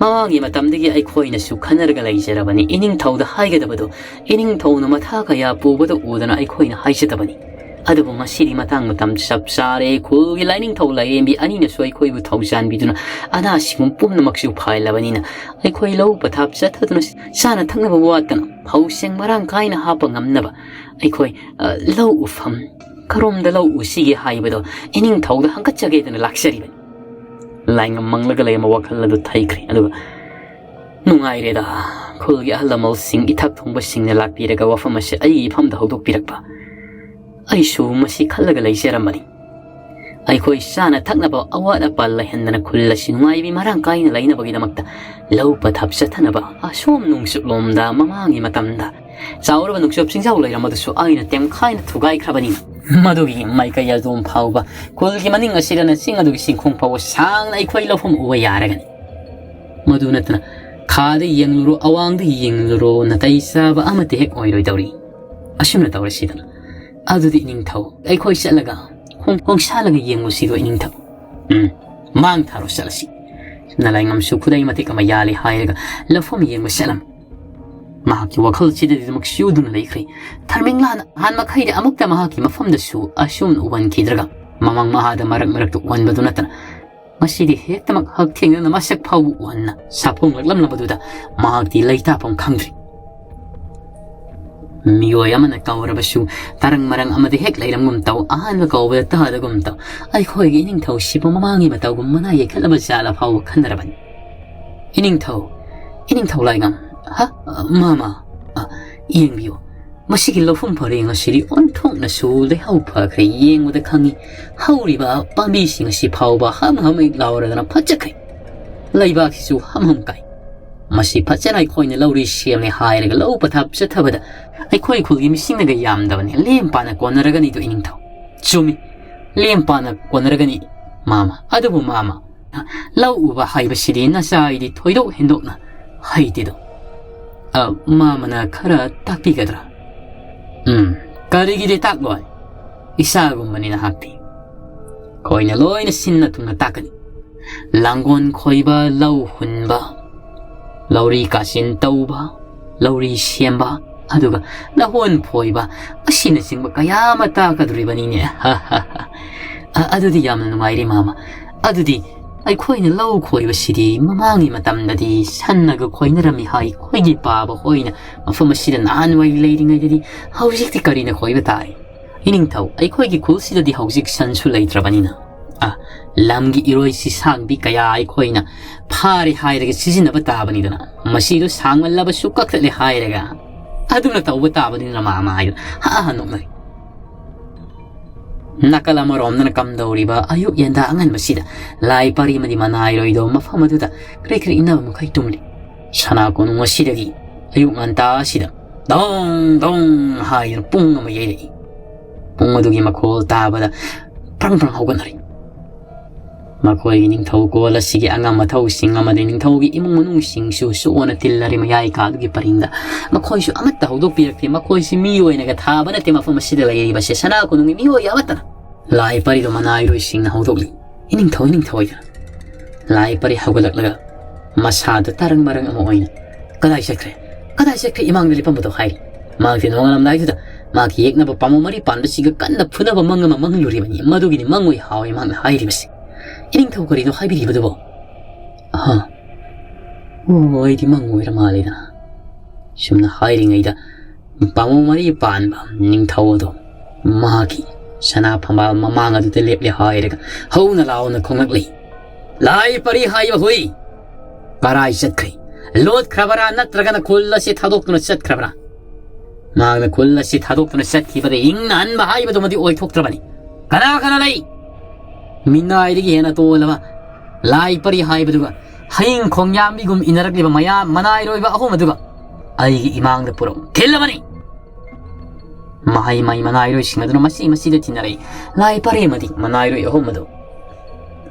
ꯃꯃꯥꯡꯒꯤ ꯃꯇꯝꯗꯒꯤ ꯑꯩꯈꯣꯏꯅꯁꯨ ꯈꯟꯅꯔꯒ ꯂꯩꯖꯔꯕꯅꯤ ꯏꯅꯤꯡꯊꯧꯗ ꯍꯥꯏꯒꯗꯕꯗꯣ ꯏꯅꯤꯡꯊꯧꯅ ꯃꯊꯥ ꯀꯌꯥ ꯄꯨꯕꯗ ꯎꯗꯅ ꯑꯩꯈꯣꯏꯅ ꯍꯥꯏꯖꯗꯕꯅꯤ ꯑꯗꯨꯕꯨ ꯉꯁꯤꯗꯤ ꯃꯇꯥꯡ ꯃꯇꯝ ꯆꯞ ꯆꯥꯔꯦ ꯈꯨꯜꯒꯤ ꯂꯥꯏꯅꯤꯡꯊꯧ ꯂꯥꯏꯔꯦꯝꯕꯤ ꯑꯅꯤꯅꯁꯨ ꯑꯩꯈꯣꯏꯕꯨ ꯊꯧꯖꯥꯟꯕꯤꯗꯨꯅ ꯑꯅꯥꯁꯤꯡ ꯄꯨꯝꯅꯃꯛꯁꯨ ꯐꯥꯏꯜꯂꯕꯅꯤꯅ ꯑꯩꯈꯣꯏ ꯂꯧ ꯄꯊꯥꯞ ꯆꯠꯊꯗꯨꯅ ꯆꯥꯅ ꯊꯛꯅꯕ ꯋꯥꯠꯇꯅ ꯐꯧꯁꯤꯡ ꯃꯔꯥꯡ ꯀꯥꯏꯅ ꯍꯥꯞꯄ ꯉꯝꯅꯕ ꯑꯩꯈꯣꯏ ꯂꯧ ꯎꯐꯝ ꯀꯔꯣꯝꯗ ꯂꯧ ꯎꯁꯤꯒꯦ ꯍꯥꯏꯕꯗꯣ ꯏꯅꯤꯡꯊꯧꯗ ꯍꯪꯒꯠꯆꯒꯦꯗꯅ ꯂꯥꯛꯆꯔꯤꯕꯅꯤ ꯂꯥꯏꯉꯝ ꯃꯪꯂꯒ ꯂꯩꯔꯝꯕ ꯋꯥꯈꯜ ꯑꯗꯨ ꯊꯩꯈ꯭ꯔꯦ ꯑꯗꯨꯒ ꯅꯨꯡꯉꯥꯏꯔꯦꯗ ꯈꯨꯜꯒꯤ ꯑꯍꯜ ꯂꯃꯟꯁꯤꯡ ꯏꯊꯛ ꯊꯣꯡꯕꯁꯤꯡꯅ ꯂꯥꯛꯄꯤꯔꯒ ꯋꯥꯐꯝ ꯑꯁꯤ ꯑꯩꯒꯤ ꯏꯐꯝꯗ ꯍꯧꯗꯣꯛꯄꯤꯔꯛꯄ ꯑꯩꯁꯨ ꯃꯁꯤ ꯈꯜꯂꯒ ꯂꯩꯖꯔꯝꯕꯅꯤ ꯑꯩꯈꯣꯏ ꯆꯥꯅ ꯊꯛꯅꯕ ꯑꯋꯥꯠ ꯑꯄꯥ ꯂꯩꯍꯟꯗꯅ ꯈꯨꯜ ꯑꯁꯤ ꯅꯨꯡꯉꯥꯏꯕꯤ ꯃꯔꯥꯡ ꯀꯥꯏꯅ ꯂꯩꯅꯕꯒꯤꯗꯃꯛꯇ ꯂꯧ ꯄꯊꯥꯞ ꯆꯠꯊꯅꯕ ꯑꯁꯣꯝ ꯅꯣꯡꯆꯨꯞꯂꯣꯝꯗ ꯃꯃꯥꯡꯒꯤ ꯃꯇꯝꯗ ꯆꯥꯎꯔꯕ ꯅꯨꯡꯆꯨꯞ ꯆꯤꯡꯖꯥꯎ ꯂꯩꯔꯝꯕꯗꯨꯁꯨ ꯑꯩꯅ ꯇꯦꯝꯈꯥꯏꯅ ꯊꯨꯒꯥꯏꯈ꯭ꯔꯕꯅꯤꯅ ꯃꯗꯨꯒꯤ ꯃꯥꯏꯀꯩ ꯑꯗꯣꯝ ꯐꯥꯎꯕ ꯈꯨꯜꯒꯤ ꯃꯅꯤꯡ ꯑꯁꯤꯗꯅ ꯆꯤꯡ ꯑꯗꯨꯒꯤ ꯆꯤꯡꯈꯣꯡ ꯐꯥꯎꯕ ꯁꯥꯡꯅ ꯑꯩꯈꯣꯏ ꯂꯧꯐꯝ ꯎꯕ ꯌꯥꯔꯒꯅꯤ ꯃꯗꯨ ꯅꯠꯇꯅ ꯈꯥꯗ ꯌꯦꯡꯂꯨꯔꯣ ꯑꯋꯥꯡꯗ ꯌꯦꯡꯂꯨꯔꯣ ꯅꯥꯇꯩ ꯆꯥꯕ ꯑꯃꯠꯇ ꯍꯦꯛ ꯑꯣꯏꯔꯣꯏꯗꯧꯔꯤ ꯑꯁꯨꯝꯅ ꯇꯧꯔꯁꯤꯗꯅ ꯑꯗꯨꯗꯤ ꯏꯅꯤꯡꯊꯧ ꯑꯩꯈꯣꯏ ꯆꯠꯂꯒ hong salaga yeng mo sido iningtaw. Mang taro salasi. Nalayngam sukuday matik amayali hayraga lafom yeng mo salam. Mahaki wakal sida di magsiyudun laikri. Tarming lan han makayda amukta mahaki mafam da su asyum uwan kidraga. Mamang mahada marak tu uwan badunatan. Masidi hekta maghagting na masak pau uwan na. Sapong laglam na baduda mahagdi laytapong kangdri. Miyoy ama nagkawara ba siya tarang marang ama di hek laylang gumtaw ahan ba kaw ba tahada gumtaw ay koy ining taw siya pamamangi ba taw gumanay kalabad sa alapaw kanaraban ining taw laygang ha mama iyeng biyo masigil lofum pa rin nga siri ontong na sulay haw pa kay iyeng mo da kangi hawri ba pambisi nga si paw ba ham-hamay lawara na patsakay laybak siya ham-ham kay Masi patsan ay koy na lawri siyam ni hayraga law patap sa tabada ay koy kulgi mising naga yamdaban ni lempa na konaraga nito ining taw. Sumi, lempa na konaraga ni mama, adobo mama. Law uba hay ba siri na sa idi toido hendo na hay dido. Mama na kara takpi kadra. Karigi de takbo ay isagom man na hakti. Koy na loy na sinnatung na takani. Langgon koy ba law hun ba? Lauri kasin tau ba? Lauri siyam ba? Aduga, nahon poy ba? Asinasing ba kaya matakaduri ba ninyo? Adudi yaman numayri mama. Adudi, ay koy na law koy ba siri mamangi matam na di san naga koy na ramihay koy di pa ba koy na mafamasida na anway lady ngay di hausik di kari na koy ba tayo? Ining tau, ay koy gi kulsida di hausik san sulay trabanina. Lamgi iroy si sangbi kaya ay koy na pari hayraga sisinaba taban ito na. Masido sangwal laba sukak tali hayraga. Adum na tao ba taban ito na mamahayon. Haahanok na rin. Nakalamarom na nakamdaw riba ayo yandaangan masida. Lai pari madi manayroy do mafamaduta. Kre-kre inaba mo kay tumli. Sana ko nung masida gi. Ayo nganta sida. Dong hayon pung ngamayay. Pung madugi makol tabada. Prang hawan na rin. Makoy ning tau ko wala sige angam matau sing ama din ning tau gi imong manung sing su na tillari mayay ka gi parinda makoy su amat tau do piyak ti makoy si miyoy naga thaba na ti mafama sida lay ba siya sana ko nung miyoy awat na lai pari do manay ro sing na hudog li ining tau ya lai pari hawalak laga masada tarang marang amo oy na kaday sekre imang dili pamuto hayri mag tinongan am dai da mag yek na ba pamumari panda siga kan na phuna ba mangama mangluri bani madugi ni mangoy hawi mang hayri basi ining tau kari no haibiri ba dabo? Ay di mangoy ramali na. Siyam na hayri ngay da. Pamumari paan ba? Ning tau do. Magi. Sana pamba mamanga do telip li hayri ka. Haw na lao na kong nagli. Lai pari hay ba huy? Paray sat kay. Lod krabara natraga na kulla si tadok na sat krabara. Mag na kulla si tadok na sat kiba de ing naan ba hay ba dumadi oy tok trabani. Kana lay. Minna idigi hena to lama lai pari hai baduga haing khongyam bigum inarak liba maya manai roiba aho maduga ai imang da puro kellamani mai manai roi singaduna masi da tinare lai pari madi manai roi aho madu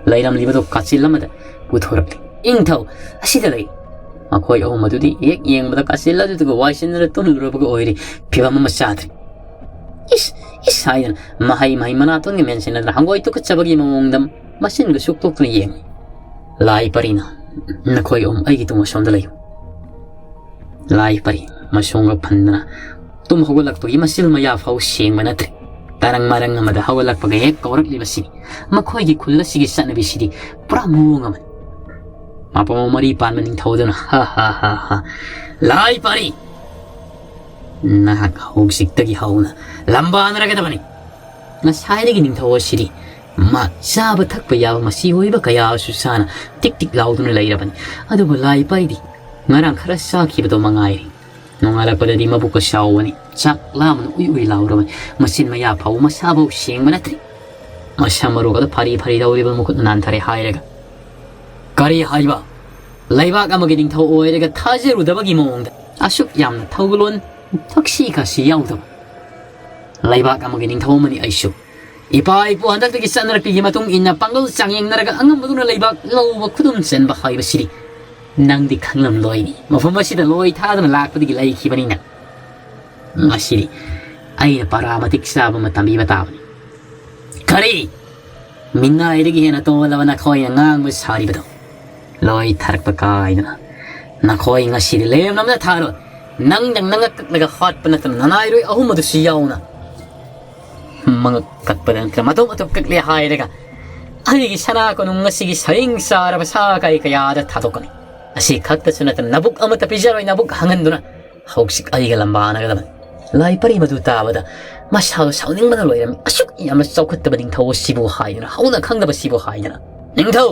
lairam liba do kachilama da uthorak ingthau asida lai akoi aho madu di ek yeng bada kachilla du go waisinra ton luroba oiri pibama masadri is hayan mahay mana ton ngi mention na hangoy to kachabagi mamongdam masin go suktok ni yeng lai parina nakoy ay gitu mo dalay lai pari masong panna tum hawalak to imasil maya faw sing manatri tarang marang nga mada hawalak pagayek kawrak libasi makoy gi kulla sige sa nabi sidi pura mo nga man mapamamari pan maning tawdan ha lai pari nakakahog sigtagi hauna lamba na raga bani nasayri gining tawo siri ma saba thakpa yawa masihoy ba kaya susana tik laudun lairaban adu balai paidi ngarang khara sakhi ba do mangai nongala pada di mabuka shawani chak lam ui lauraban masin maya phau masabo sing manatri masamaru ga phari dauri ba mukut nan thare hairaga kari haiba laiba ga magining tawo oiraga thajeru dabagi mongda asuk yamna thawglon takshi kasi yaudam laibak amagining thawmani aisyu ipa ipu handak tagi sanrak pigi matung inna pangal sangyeng naraga angam maduna laibak lawba khudum sen ba khaiba siri nangdi khanglam loini mafam asida loi thadana lakpadi gi lai khibanina masiri aina paramatik saba matambi batabani Kari! Minna irigi hena tolava na koi ngang mo sari bado. Loi tarak pa kai na. Na koi nga siri lem nam na taro. Nang naga hot pa na tan nanay roi ahum mo siyaw na. Mga katpadan ka matom kakli hai rega. Ay sana ko nung sige saing sara ba sa kai kaya da tato ko ni. Asi kakta sunatan nabuk amata pijaroy nabuk hangan do na. Haugsik ay galambana ga daman. Lai pari madu tabada. Masyado sauning man loy ram asuk yam saukot ba ding thaw sibu hai na hauna khangda ba sibu hai na. Ning thaw.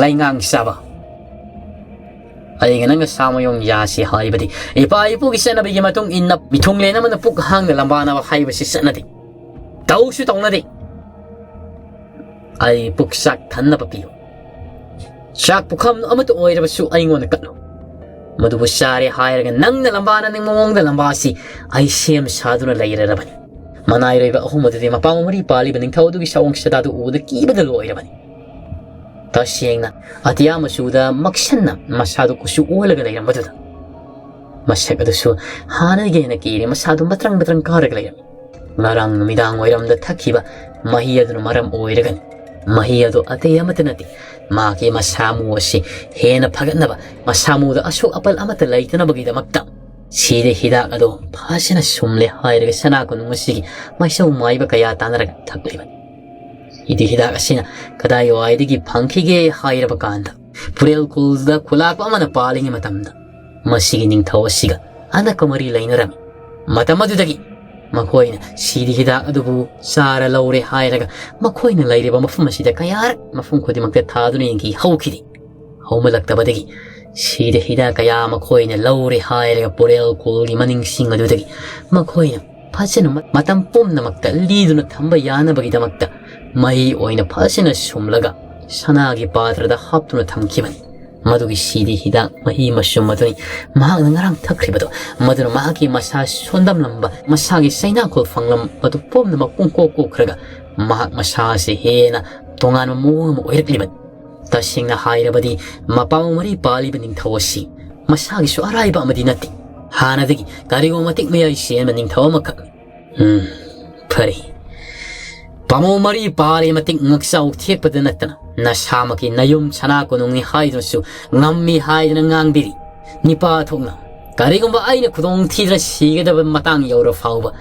Lai ngang saba. Ay nga nga sama yung yasi hai ba di. Ipa ipo gisa na bigyan matong inap mitong le naman na puk hang na lambana ba hai ba si sana di. Taw su taw na di. Ay puksak tan na papiyo. Sak pukam no amato oy ba su ay ngon na katno. Madu bu sari hai ga nang na lambana ning mong da lambasi ay siyam sadu na layra rabani. Manay reba ako madadi mapamamari pali ba ning thaw du gi sawong sadadu u da ki ba da loy rabani. Tasiyeng na at yama suda maksyan na masyado ko su uwalaga layram ba duda. Masyag ado su hanay gaya na kiri masyado batrang karag layram. Narang numidang oiram da takiba mahiyado na maram oiragan. Mahiyado ate yamatanati. Maki masamu wasi hena pagat na ba masamu da asok apal amata layta na bagay da magta. Side hida ado pasina sumle hayraga sana ko nung masigi may sa umay ba kaya tanaraga tagliban. Idi hida kasi na kadayo ay digi pangkige hayra ba kanda. Purel kulda kulak pa mana paling matamda. Masigi ning tawasiga anak ko marilay na rami. Matamadudagi. Makoy na sidi hida adubu sara laure hayraga makoy na layre ba mafum masida kayar mafum ko di magtatado na yung hawkidi hawmalagta ba dagi sidi hida kaya makoy na laure hayraga purel kulgi maning singa dudagi makoy na pasya na matampom na magta lido na tambayana bagita magta may oy na pasya na sumlaga sanagi patra da hapto na tamkiban madugi sidi hida mahi masyum maduni mahag na ngarang takri ba to maduna mahagi masa sondam lamba masagi sayna kol fanglam madu pom na magkungkoko kraga mahag masa si hena tongan mo oirakliban tasing na hayra ba di mapamamari pali ba ning tawasi masagi su aray ba madinati hana digi karigo matik maya isiyan maning tawamaka pari pamamari pali matik ngaksaw tiyak pa danatana Nasamaki nayum sanako nung ni haidon su ngammi haidon ngang diri nipa thongna karigom ba ay na kudong tidra sige da matang yoro fauba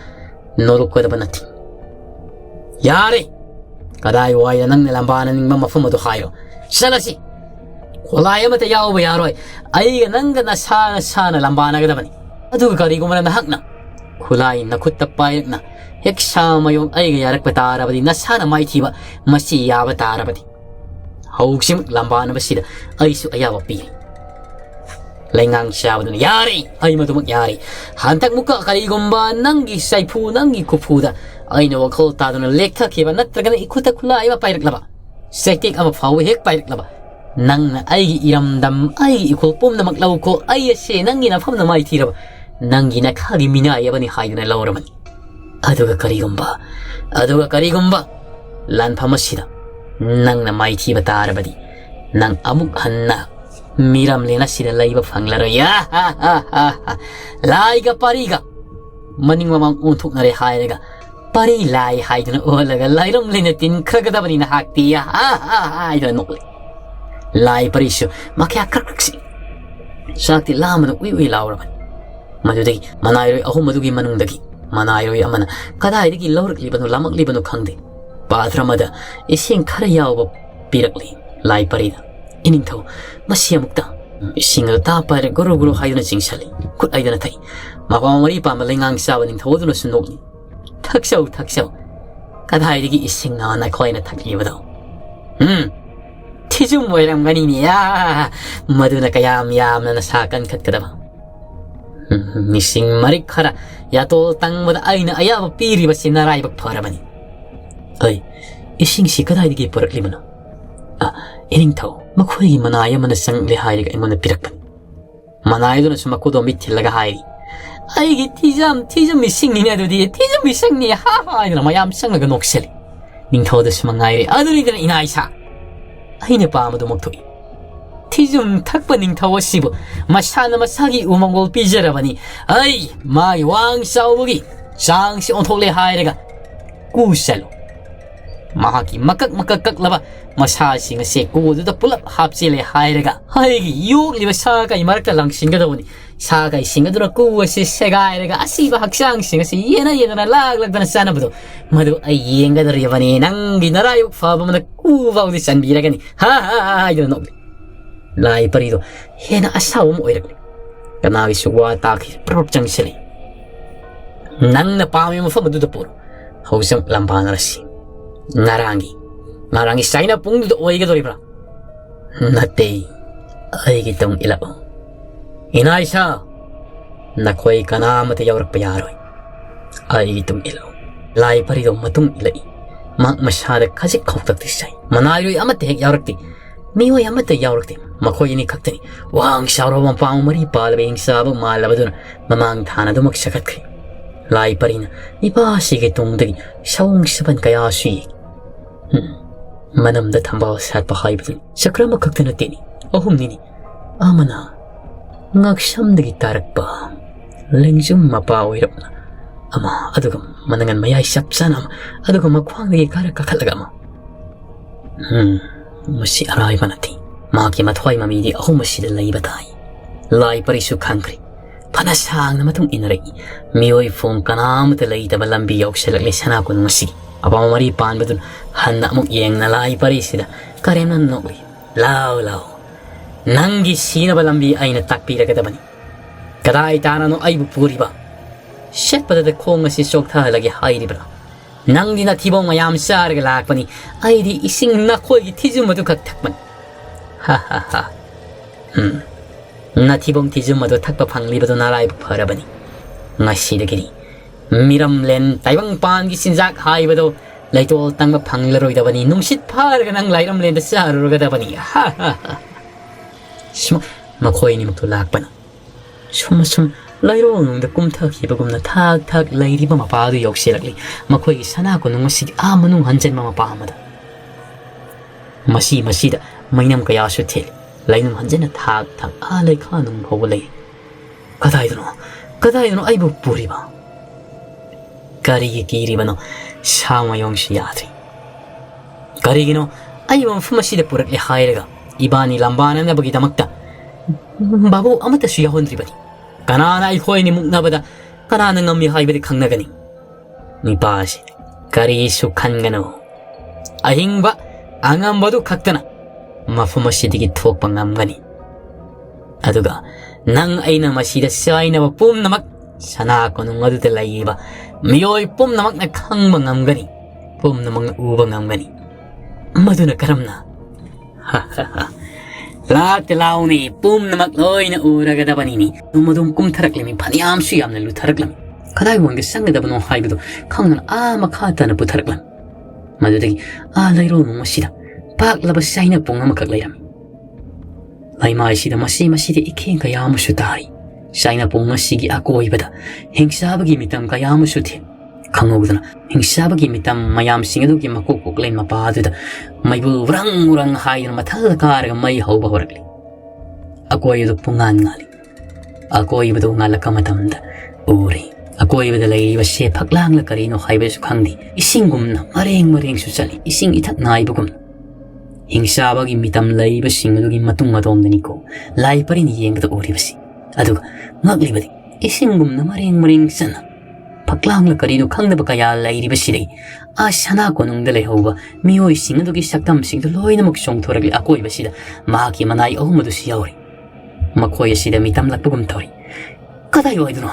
norok ko da banati yare kaday way nang nilambana ning mamafuma do hayo salasi kulaya mata yaw ba yaroy ay nang na sana lambana ga da bani adu karigom na hakna kulay na kutapay na heksama yung ay yarak patara badi na sana may tiba masi yaba tara badi Hausim lambana ba sida ay su ayawa pi. Lengang siya ba yari ay matumag yari. Hantag muka kaligomba nanggi saypu nanggi kupuda ay na wakol tado na lekta kiba natraga na ikuta kula ay mapayrak laba. Sektik ama pawi hek payrak laba. Nang na ay iramdam ay ikulpom na maglaw ko ay siya nanggi na pam na may tiraba. Nanggi na kalimina ay ba ni hayo na lawraman. Aduga karigomba. Lan pamasida. Nang na may tiba tarabadi nang amuk hanna miram lena sila laiba fanglaro ya laiga pariga maning mamang untuk na rehairaga pari lai haiduna olaga lairam lena tin kragadabani na hakti ya ito nukli lai parisyo makya krakraksi sakti lama na uwi lauraman madudagi manayroy ako madugi manungdagi manayroy amana kadayadagi laurak libano lamak libano kangde Patramada ising karayaw ba pirakli lai parida ining thaw masya mukta ising ta par guru hayo na singsali kut ay na tay mapamamari pa malingang sawa ning thaw do na sunog ni taksaw kadhay digi ising na koy na takli ba daw tijum mo ram ganini ya maduna kayam na nasakan kat kadaba nising marikara yato tang mada ay na ayaw piri ba sinaray ba parabani ay ising si kaday di parak lima na ining tao makuhi manaya manasang lihayri ka ingo na pirakpan manaya do na sumakudo mitil laga hayri ay tijam ising ni nado di tijam isang ni ay na mayam sang laga nokseli ning tao da sumangayri aduri ka na inaysa ay na pa amado magtoy tijam takpa ning tao sibo masana masagi umangol pijarabani ay may wang saubugi sang si ontok lihayri ka kusalo mahaki makak laba masa singa se ko du da pulap hap chile hairaga haigi yuk liba sa kai marak lang singa da woni sa kai singa du ko se segairaga asiba haksang singa se yena lag da sana budo madu ai yenga da rivani nangi narayuk fa ba mana ku va udi san biraga ni ha yo no lai parido hena asaw mo oirak kana gi suwa ta ki prop chang sele nang na pa mo fa madu da puro hausam lambana rasi ngarangi saina pung du oiga doribra nate aigi tong ila inaisa nakoi kana mate yawrak payaroi aigi tong ila lai parido matung ilai mak masada khajik khoktak tisai manayoi amate hek yawrak ti mioi amate yawrak ti makoi ni khaktani wang shawro ma paung mari palbeng sabu malabaduna mamang thana du mak sakat khri lai parina iba sige tong dagi shawng saban kaya sui manam da thambal sat pa haibun sakrama kaktana tini ahum nini amana ngaksam dagi tarak pa lengjum mapa oirapna ama aduga manangan mayai sapsana aduga makwang dagi karak kakalaga ma masi arai manati maki mathwai mamidi ahum masida lai batai lai parisu khangkri panasang na matung inarai mioi fong kanam te lai taba lambi yaukselak le sana kun masi apa mari pan betul hanna muk yeng na lai parisida karem nan no lao nangi sina balambi aina takpi ra kadabani kadai tana no ai bu puri ba shet pada de khong asi sok tha lagi hairi bra nang dina thibong mayam sar ga lak pani ai di ising na khoi gi thijum madu kak thakman ha na thibong thijum madu thakpa phangli badu narai bu pharabani ngasi de giri miram len taibang pan gi sinjak hai badu laitol tangba phanglaroi dabani nungsit phar ga nang lairam len da saru ga dabani ha sma makhoi ni muktu lak pana sum lairo nung da kum thak hi bagum na thak lairi ba mapa du yok selakli makhoi sana ko nung si a manung hanjen ma mapa amada masi da mainam kaya su thel lainum hanjen na thak a lai kha nung ho lai kadai no ai bu puri ba kari ki ri bano sama yong shi yatri kari gino ai bam fumasi de purak le hairaga ibani lambana na bagi damakta babu amata su yahondri bani kanana ai khoi ni mukna bada kanana ngami haibadi khangnagani ni pasi kari su khangano ahingba angam badu khaktana mafumasi digi thokpa ngamgani aduga nang aina masida saina ba pum namak sana ko nung adu te laiba mioi pum namak na khangba ngamgani pum namang uba ngamgani maduna karamna Laat launi pum namak loi na ura gada banini numadum kum tharak lemi phaniam su yamna lu tharak lami kadai wang sang da bano haibido khangnan a makhata na pu tharak lam madudagi a lairo no masida pak laba saina punga makak lairami lai mai sida masi de ikhen ka yam su tai saina punga sigi akoi bada hingsa bagi mitam ka yam su the khangogdana hingsa bagi mitam mayam singadu ki makok koklain mapa duda maibu urang hain mathal kar mai ho bahorli akoi du pungan ngali akoi badu ngala kamatamda uri akoi bada lai wase phaklang la karino haibe su khangdi isingumna mareng su chali ising ithak nai bugum hingsa bagi mitam lai ba singadu gi matung madom dani ko lai parin yengda uri basi aduga ngakli badi isingumna mareng sana paklang la karino khangda bakaya lairi basirei a sana konung de lehoba mioi singadu gi saktam sing do loina mok song thoragli akoi basida ma ki manai ohmadu siyauri makhoi asida mitam lakpugum thori kadai waiduno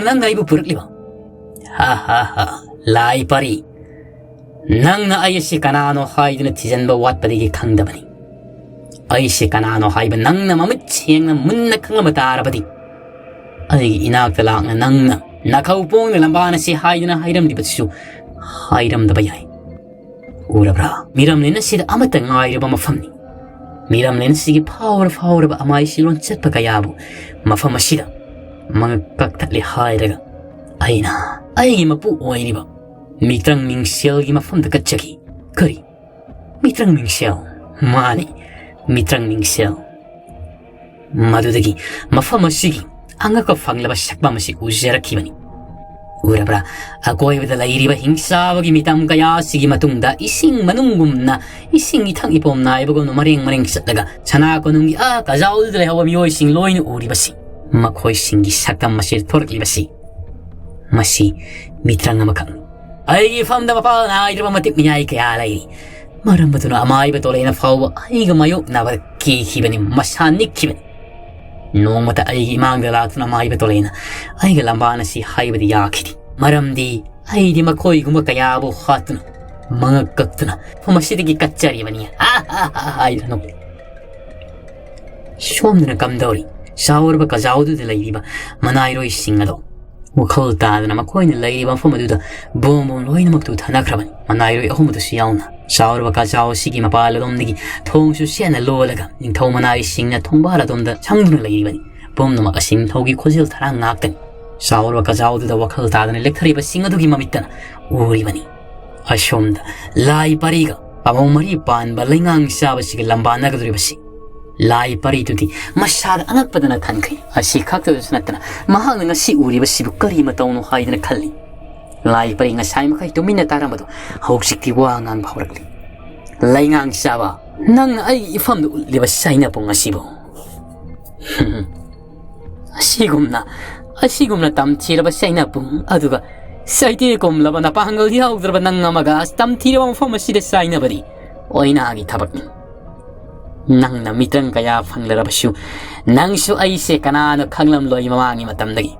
nang ngai bu purakli ba ha lai pari nang na ayasi kanano haiduna tijan ba wat padi gi khangda bani ayasi kanano haiba nang na mamut cheng na munna khangma tarabadi ai inak talak na nang na nakhaupong na lambana si haiduna hairam di batsu hairam da bayai urabra miram ne na sida amata ngai ba mafamni miram ne sigi power ba amai silon chat pa kayabu mafam sida mga kaktatli hairaga aina ai mapu oiri ba mitrang mingsel gi mafam da kachaki kari mitrang mingsel mani mitrang mingsel madudagi mafam sigi anga ka fanglaba sakba masi ujera kibani Urabra, akoibada lairiba hingsabagi mitam kaya sigi matungda ising manunggumna ising itang ipom na ibagom no maring satlaga sana ko nung kazaul dala hawa miyo ising loin uribasi makoy singi sakam masir toribasi masi mitrang na makang ay ifam da mapa na iriba matip niya kaya lairi maram bato na amay bato na fawa ay gamayo na kikibani masanik kibani nung mata ay imang dalatu na amay bato na ay galamba na si haibadi yakiti maramdi ay di makoy gumakayabo hatuna mga kaktuna pumasidigi katsari baniya ay ano shom na kamdori shower ba kazaudu de laiba manayro isingado wakal ta na makoy na laiba fumaduda bom loy na magtut hanakraban manayro ahumudu siyauna shower ba kazao sigi mapala domdigi thongsu siana lolaga ning thau manay singna thongbala domda changduna laibani bom no makasing thogi khojil tharang ngaktan shower ba kazaudu da wakal ta na lekthariba singadugi mamittana uribani ashomda lai pariga pamong mari pan balingang sabasi lambana gaduribasi lai pari tuti masad anak padana khankai asi khakta sunatna mahang na si uribasi bukari matawno haidna khalli lai pari nga sai makai tumina taramado hausikti wa ngang bhaurakli laingang saba nang ai ifam du liba saina pong asibo asigumna tamchiraba saina pong aduga saite kom laba na pahangal yaudrba nang amaga tamthiraba mafam asida saina bari oina agi thabakni nang na mitrang kaya phanglarabashu nang su aise kanano khanglam loi mamangi matamdagi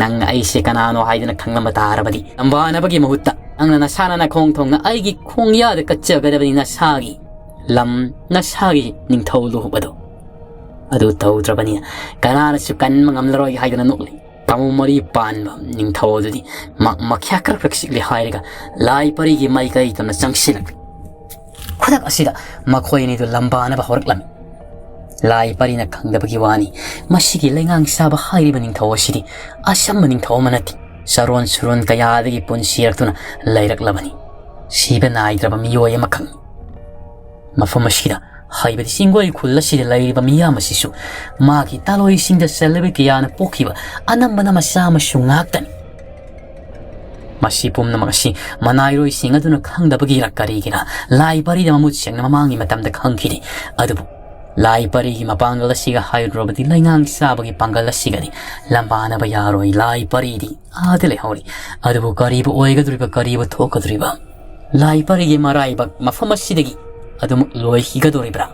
nang aise kanano haidana khanglam matarabadi ambana bagi mahutta ang na nasana na khongthong na aigi khongya de kachagabani na sagi lam na sagi ning thawlu bado adu tawdrabani kanana su kan mangamlaroi haidana nokli tamu mari panba ning thawdudi makhakra praksikli hairiga lai parigi mai kai tamna changsilak khodak asida makhoi ni du lamba na ba horaklam lai parina khangdabagi wani masigi lengang saba hairiba ning thawasidi asam ning thawmanati saron suron kayadagi punsiyaktuna lairaklamani siba naidraba miyoy makhang mafamashida haibadi singoi khullasi lairiba miyamasisu magi taloi singda celebrate kiyana pokhiba anambana masama shungaktani masipum na makasi manairoi singaduna khangdabagi rakarigira lai parida mamut sengna mamangi matamda khangkiri adubu lai parigi mapangal asiga haidrobadi laingang sabagi pangal asigani lambana bayaroi lai paridi adele hori adubu karibu oigaduriba karibu thokaduriba lai parigi maraiba mafamassidagi adum loi higadoribra